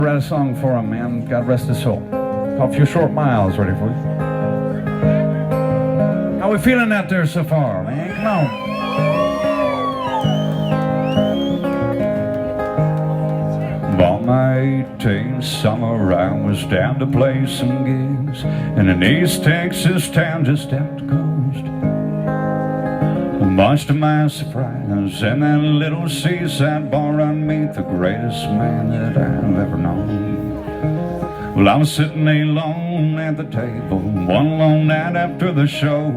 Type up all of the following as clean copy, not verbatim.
Read a song for him, man. God rest his soul. Called A Few Short Miles. Ready for you? How we feeling out there so far, man? Come on. Bought my 18th summer, I was down to play some gigs in an East Texas town just out the coast. Much to my surprise, in that little seaside bar I meet the greatest man that I've ever known. Well, I was sitting alone at the table one long night after the show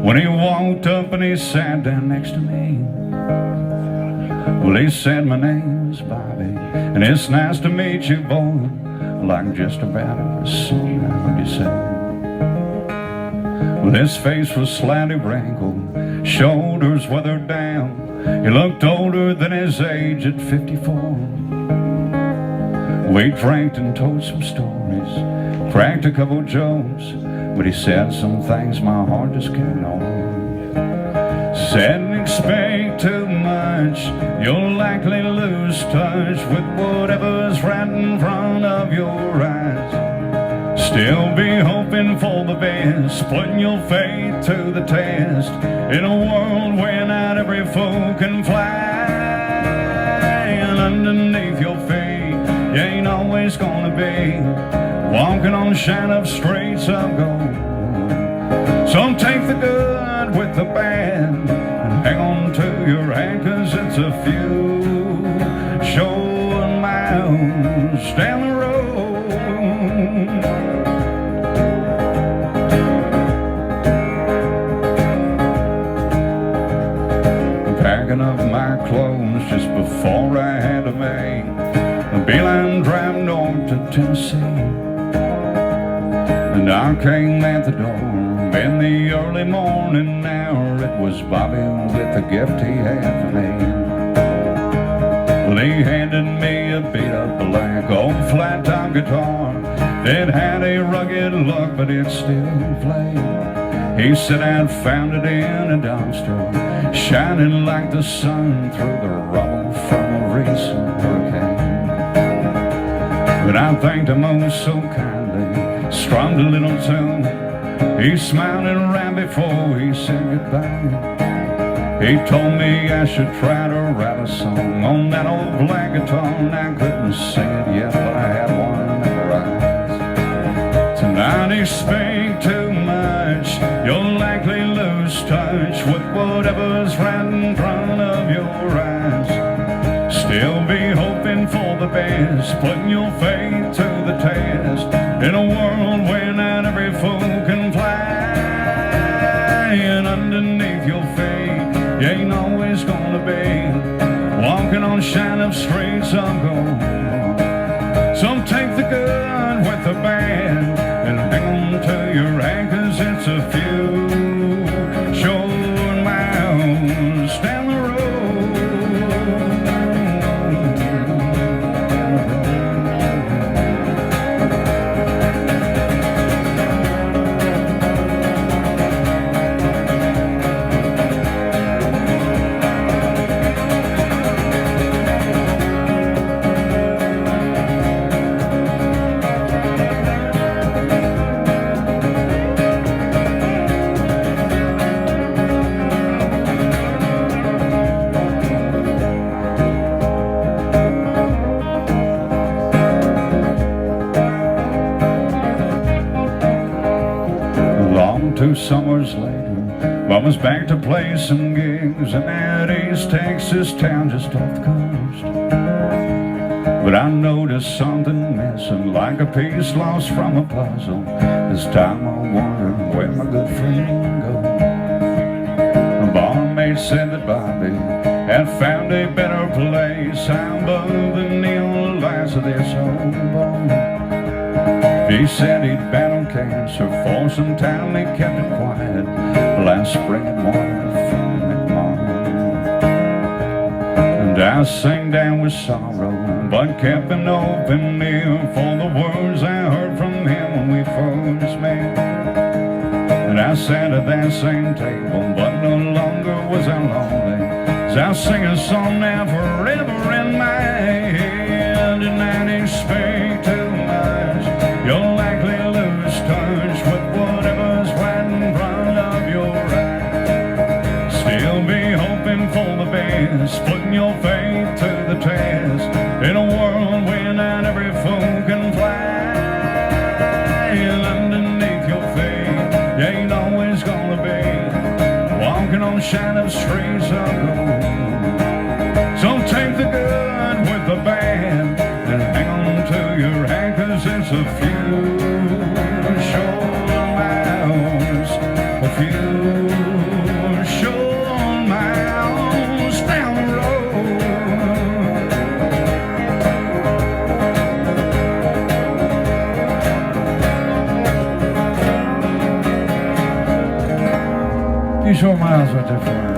when he walked up and he sat down next to me. Well, he said, "My name's Bobby, and it's nice to meet you, boy, like just about every song I heard you say." Well, his face was slightly wrinkled, shoulders weathered down. He looked older than his age at 54. We drank and told some stories, cracked a couple jokes, but he said some things my heart just can't ignore. Said, "Expect too much, you'll likely lose touch with whatever's right in front of your eyes. Still be hoping for the best, putting your faith to the test, in a world where not every fool can fly. And underneath your feet, you ain't always gonna be walking on shine-up streets of gold. So take the good with the bad and hang on to your hand, 'cause it's a few short miles down the road." Packing up my clothes just before I had to make a beeline drive north to Tennessee. And I came at the door in the early morning hour. It was Bobby with the gift he had for me. Well, he handed me a beat-up black old flat-top guitar that had a rugged look, but it still played. He said I'd found it in a dumpster, shining like the sun through the rubble from a recent hurricane. But I thanked him oh so kindly, strummed a little tune. He smiled and ran before he said goodbye. He told me I should try to write a song on that old black guitar, and I couldn't sing it yet, but I had one memorized. Tonight expect too much, you'll likely lose touch with whatever's right in front of your eyes. Still be hoping for the best, putting your faith to the test, in a world where not every fool can fly. And underneath your feet, you ain't always gonna be walking on shine-up streets of gold. So take the good with the bad and hang on to your hand, 'cause it's a few short miles down the road. Two summers later, I was back to play some gigs in that East Texas town just off the coast. But I noticed something missing, like a piece lost from a puzzle. This time I wondered where my good friend goes. A barmaid said that Bobby had found a better place out above the neon lights of this old bar. He said he'd battled cancer for some time, he kept it quiet last spring and winter from March. And I sang down with sorrow, but kept an open ear for the words I heard from him when we first met. And I sat at that same table, but no longer was I lonely, as I sing a song now forever in my head. And I expect sunshine of streets of gold. So take the good with the bad and hang on to your hand, 'cause it's a few short miles, a few short miles down the road. Few short miles right there for you.